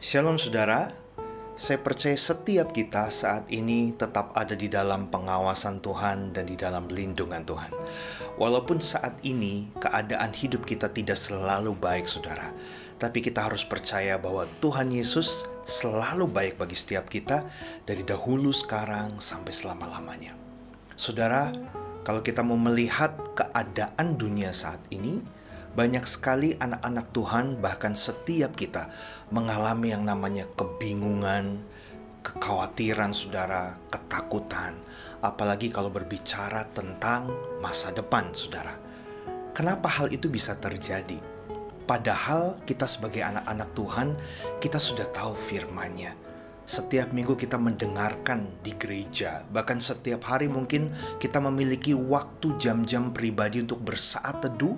Shalom saudara, saya percaya setiap kita saat ini tetap ada di dalam pengawasan Tuhan dan di dalam lindungan Tuhan. Walaupun saat ini keadaan hidup kita tidak selalu baik saudara, tapi kita harus percaya bahwa Tuhan Yesus selalu baik bagi setiap kita dari dahulu, sekarang, sampai selama-lamanya. Saudara, kalau kita mau melihat keadaan dunia saat ini, banyak sekali anak-anak Tuhan, bahkan setiap kita mengalami yang namanya kebingungan, kekhawatiran saudara, ketakutan. Apalagi kalau berbicara tentang masa depan saudara. Kenapa hal itu bisa terjadi? Padahal kita sebagai anak-anak Tuhan, kita sudah tahu firman-Nya. Setiap minggu kita mendengarkan di gereja, bahkan setiap hari mungkin kita memiliki waktu jam-jam pribadi untuk bersaat teduh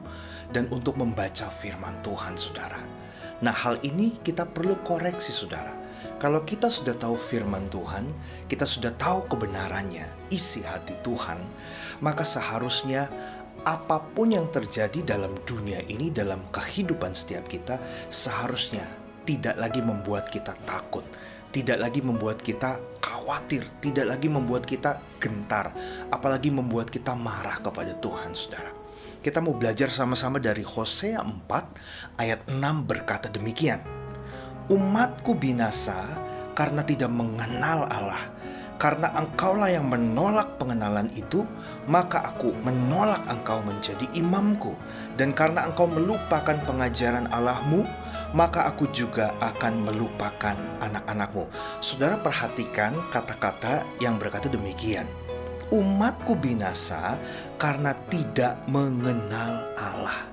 dan untuk membaca firman Tuhan saudara. Nah, hal ini kita perlu koreksi saudara. Kalau kita sudah tahu firman Tuhan, kita sudah tahu kebenarannya, isi hati Tuhan, maka seharusnya apapun yang terjadi dalam dunia ini, dalam kehidupan setiap kita, seharusnya tidak lagi membuat kita takut, tidak lagi membuat kita khawatir, tidak lagi membuat kita gentar, apalagi membuat kita marah kepada Tuhan saudara. Kita mau belajar sama-sama dari Hosea 4 ayat 6 berkata demikian. Umatku binasa karena tidak mengenal Allah. Karena engkaulah yang menolak pengenalan itu, maka aku menolak engkau menjadi imamku. Dan karena engkau melupakan pengajaran Allahmu, maka aku juga akan melupakan anak-anakmu. Saudara perhatikan kata-kata yang berkata demikian. Umatku binasa karena tidak mengenal Allah.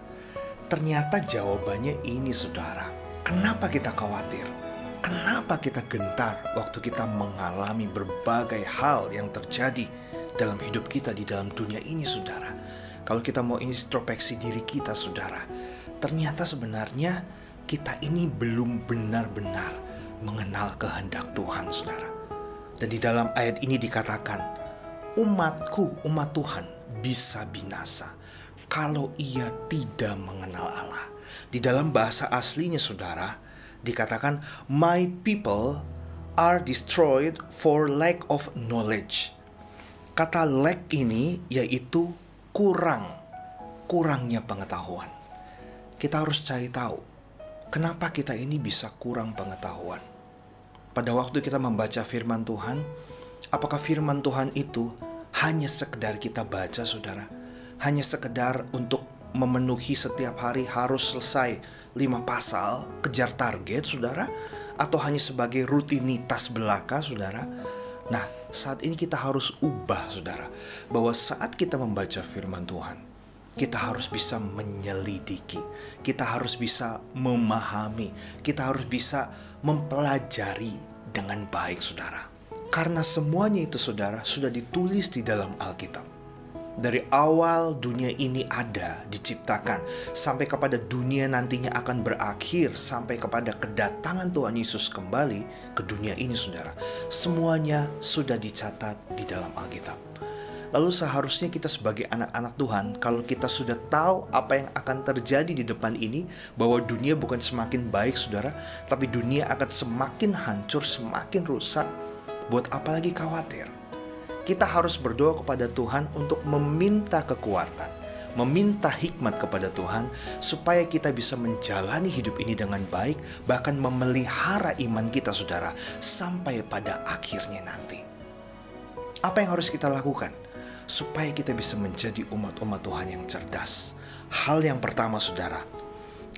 Ternyata jawabannya ini saudara. Kenapa kita khawatir? Kenapa kita gentar waktu kita mengalami berbagai hal yang terjadi dalam hidup kita di dalam dunia ini saudara? Kalau kita mau introspeksi diri kita saudara, ternyata sebenarnya kita ini belum benar-benar mengenal kehendak Tuhan saudara. Dan di dalam ayat ini dikatakan, umatku, umat Tuhan bisa binasa kalau ia tidak mengenal Allah. Di dalam bahasa aslinya saudara, dikatakan my people are destroyed for lack of knowledge. Kata lack ini yaitu kurangnya pengetahuan. Kita harus cari tahu kenapa kita ini bisa kurang pengetahuan. Pada waktu kita membaca firman Tuhan, apakah firman Tuhan itu hanya sekedar kita baca saudara? Hanya sekedar untuk memenuhi setiap hari harus selesai 5 pasal, kejar target saudara? Atau hanya sebagai rutinitas belaka saudara? Nah, saat ini kita harus ubah saudara, bahwa saat kita membaca firman Tuhan, kita harus bisa menyelidiki, kita harus bisa memahami, kita harus bisa mempelajari dengan baik saudara. Karena semuanya itu saudara sudah ditulis di dalam Alkitab. Dari awal dunia ini ada, diciptakan, sampai kepada dunia nantinya akan berakhir, sampai kepada kedatangan Tuhan Yesus kembali ke dunia ini saudara. Semuanya sudah dicatat di dalam Alkitab. Lalu seharusnya kita sebagai anak-anak Tuhan, kalau kita sudah tahu apa yang akan terjadi di depan ini, bahwa dunia bukan semakin baik saudara, tapi dunia akan semakin hancur, semakin rusak, buat apa lagi khawatir? Kita harus berdoa kepada Tuhan untuk meminta kekuatan, meminta hikmat kepada Tuhan, supaya kita bisa menjalani hidup ini dengan baik, bahkan memelihara iman kita saudara, sampai pada akhirnya nanti. Apa yang harus kita lakukan supaya kita bisa menjadi umat-umat Tuhan yang cerdas? Hal yang pertama saudara,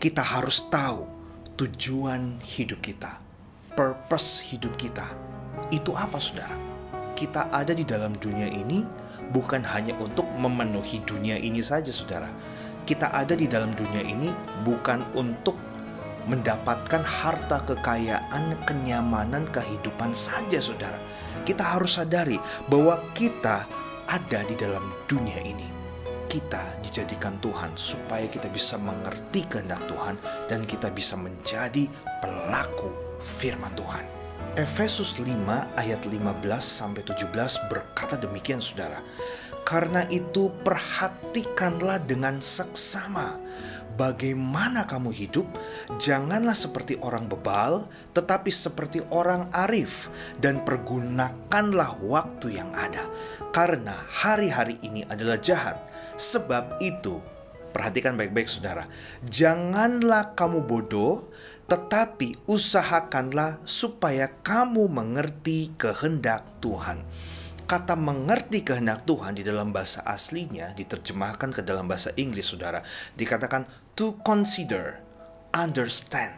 kita harus tahu tujuan hidup kita, purpose hidup kita. Itu apa saudara? Kita ada di dalam dunia ini bukan hanya untuk memenuhi dunia ini saja saudara. Kita ada di dalam dunia ini bukan untuk mendapatkan harta kekayaan, kenyamanan, kehidupan saja saudara. Kita harus sadari bahwa kita ada di dalam dunia ini. Kita dijadikan Tuhan supaya kita bisa mengerti kehendak Tuhan dan kita bisa menjadi pelaku firman Tuhan. Efesus 5 ayat 15-17 berkata demikian saudara. Karena itu perhatikanlah dengan seksama bagaimana kamu hidup, janganlah seperti orang bebal, tetapi seperti orang arif, dan pergunakanlah waktu yang ada. Karena hari-hari ini adalah jahat. Sebab itu, perhatikan baik-baik saudara, janganlah kamu bodoh, tetapi usahakanlah supaya kamu mengerti kehendak Tuhan. Kata mengerti kehendak Tuhan di dalam bahasa aslinya diterjemahkan ke dalam bahasa Inggris, saudara. Dikatakan to consider, understand.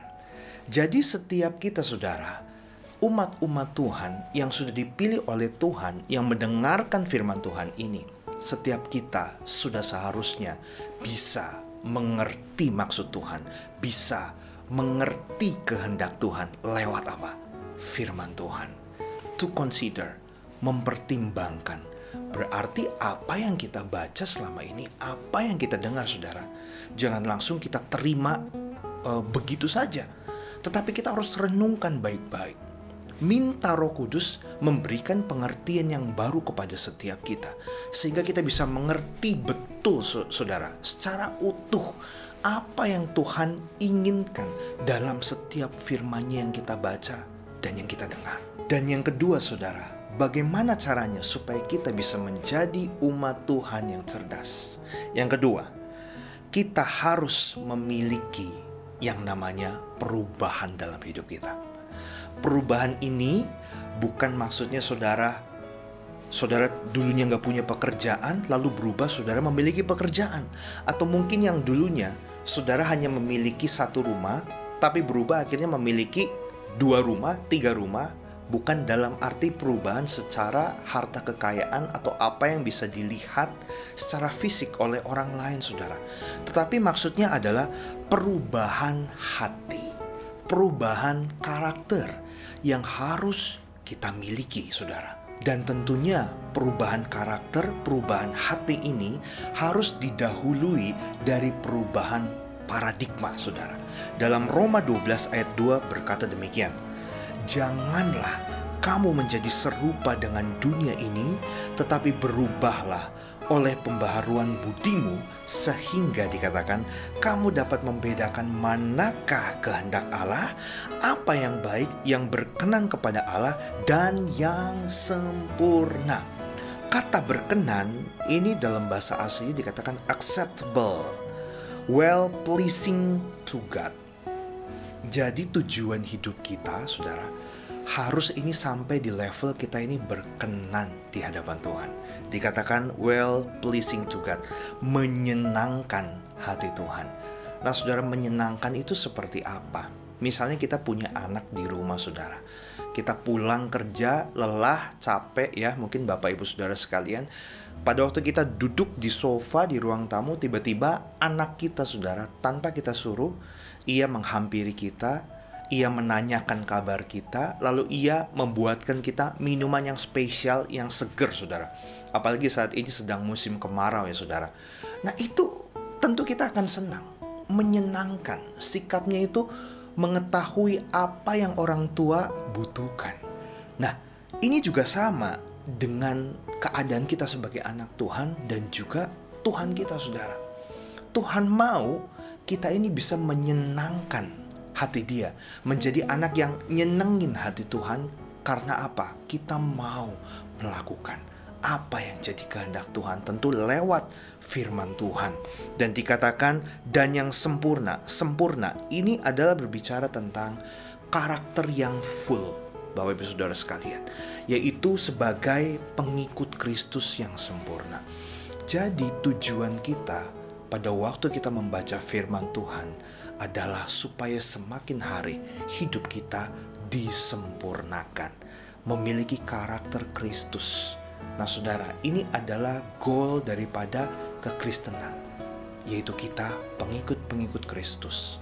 Jadi setiap kita, saudara, umat-umat Tuhan yang sudah dipilih oleh Tuhan, yang mendengarkan firman Tuhan ini, setiap kita sudah seharusnya bisa mengerti maksud Tuhan, bisa mengerti kehendak Tuhan lewat apa? Firman Tuhan. To consider, mempertimbangkan. Berarti apa yang kita baca selama ini, apa yang kita dengar, saudara, jangan langsung kita terima begitu saja. Tetapi kita harus renungkan baik-baik. Minta Roh Kudus memberikan pengertian yang baru kepada setiap kita, sehingga kita bisa mengerti betul, saudara, secara utuh apa yang Tuhan inginkan dalam setiap firman-Nya yang kita baca dan yang kita dengar. Dan yang kedua, saudara, bagaimana caranya supaya kita bisa menjadi umat Tuhan yang cerdas? Yang kedua, kita harus memiliki yang namanya perubahan dalam hidup kita. Perubahan ini bukan maksudnya saudara dulunya nggak punya pekerjaan, lalu berubah saudara memiliki pekerjaan. Atau mungkin yang dulunya saudara hanya memiliki satu rumah, tapi berubah akhirnya memiliki 2 rumah, 3 rumah. Bukan dalam arti perubahan secara harta kekayaan atau apa yang bisa dilihat secara fisik oleh orang lain, saudara. Tetapi maksudnya adalah perubahan hati, perubahan karakter yang harus kita miliki, saudara. Dan tentunya perubahan karakter, perubahan hati ini harus didahului dari perubahan paradigma, saudara. Dalam Roma 12 ayat 2 berkata demikian, janganlah kamu menjadi serupa dengan dunia ini, tetapi berubahlah oleh pembaharuan budimu, sehingga dikatakan kamu dapat membedakan manakah kehendak Allah, apa yang baik, yang berkenan kepada Allah, dan yang sempurna. Kata berkenan ini dalam bahasa asli dikatakan acceptable, well pleasing to God. Jadi tujuan hidup kita, saudara, harus ini sampai di level kita ini berkenan di hadapan Tuhan. Dikatakan well pleasing to God, menyenangkan hati Tuhan. Nah, saudara, menyenangkan itu seperti apa? Misalnya kita punya anak di rumah, saudara. Kita pulang kerja, lelah, capek ya, mungkin Bapak Ibu Saudara sekalian. Pada waktu kita duduk di sofa di ruang tamu, tiba-tiba anak kita, saudara, tanpa kita suruh, ia menghampiri kita, ia menanyakan kabar kita, lalu ia membuatkan kita minuman yang spesial, yang seger, saudara. Apalagi saat ini sedang musim kemarau ya, saudara. Nah, itu tentu kita akan senang, menyenangkan. Sikapnya itu mengetahui apa yang orang tua butuhkan. Nah, ini juga sama dengan keadaan kita sebagai anak Tuhan dan juga Tuhan kita, saudara. Tuhan mau kita ini bisa menyenangkan hati Dia, menjadi anak yang nyenengin hati Tuhan. Karena apa? Kita mau melakukan apa yang jadi kehendak Tuhan, tentu lewat firman Tuhan. Dan dikatakan dan yang sempurna. Sempurna ini adalah berbicara tentang karakter yang full, Bapak Ibu Saudara sekalian, yaitu sebagai pengikut Kristus yang sempurna. Jadi tujuan kita pada waktu kita membaca firman Tuhan adalah supaya semakin hari hidup kita disempurnakan, memiliki karakter Kristus. Nah, saudara, ini adalah goal daripada kekristenan, yaitu kita pengikut-pengikut Kristus.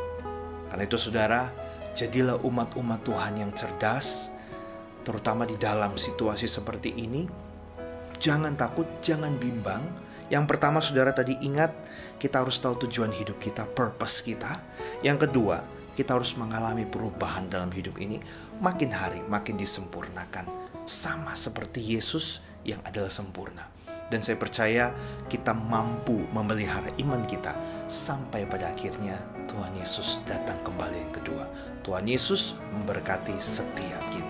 Karena itu, saudara, jadilah umat-umat Tuhan yang cerdas, terutama di dalam situasi seperti ini. Jangan takut, jangan bimbang. Yang pertama, saudara, tadi ingat, kita harus tahu tujuan hidup kita, purpose kita. Yang kedua, kita harus mengalami perubahan dalam hidup ini. Makin hari, makin disempurnakan. Sama seperti Yesus yang adalah sempurna. Dan saya percaya kita mampu memelihara iman kita sampai pada akhirnya Tuhan Yesus datang kembali yang kedua. Tuhan Yesus memberkati setiap kita.